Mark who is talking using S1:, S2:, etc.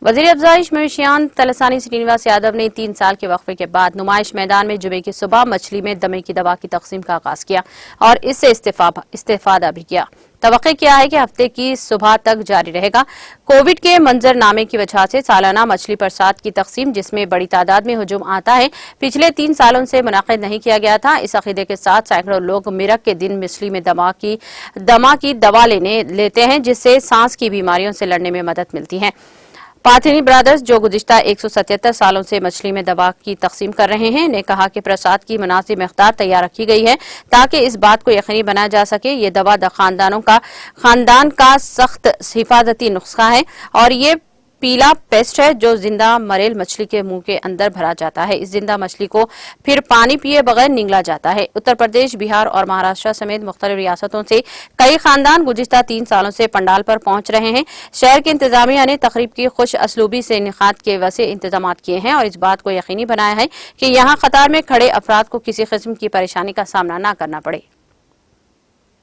S1: वजीर अफजाइश मवेशियान तलसानी श्रीनिवास यादव ने 3 साल के वक्फे के बाद नुमाइश मैदान में जुमे की सुबह मछली में दमे की दवा की तकसीम का आगाज किया और इससे इस्तेफादा भी किया। तवक्के किया है कि हफ्ते की सुबह तक जारी रहेगा। कोविड के मंजरनामे की वजह से सालाना मछली प्रसाद की तकसीम, जिसमें बड़ी तादाद में हुजूम आता है, पिछले 3 सालों से मुनाकिद नहीं किया गया था। इस अकीदे के साथ सैकड़ों लोग मिरक के दिन मछली में दमा की दवा लेते हैं, जिससे सांस की बीमारियों से लड़ने में मदद मिलती है। पाथिनी ब्रदर्स, जो गुज़िश्ता 177 सालों से मछली में दवा की तकसीम कर रहे हैं, ने कहा कि प्रसाद की मुनासिब मिक़दार तैयार रखी गई है ताकि इस बात को यकीनी बनाया जा सके ये दवा खानदान का सख्त हिफाजती नुस्खा है और ये पीला पेस्ट है जो जिंदा मरेल मछली के मुंह के अंदर भरा जाता है। इस जिंदा मछली को फिर पानी पिए बगैर निगला जाता है। उत्तर प्रदेश, बिहार और महाराष्ट्र समेत मुख्तलिफ रियासतों से कई खानदान गुज़िश्ता 3 सालों से पंडाल पर पहुंच रहे हैं। शहर की इंतजामिया ने तकरीब की खुश असलूबी से इनेकाद के वसी इंतजाम किए हैं और इस बात को यकीनी बनाया है कि यहाँ कतार में खड़े अफराद को किसी किस्म की परेशानी का सामना न करना पड़े।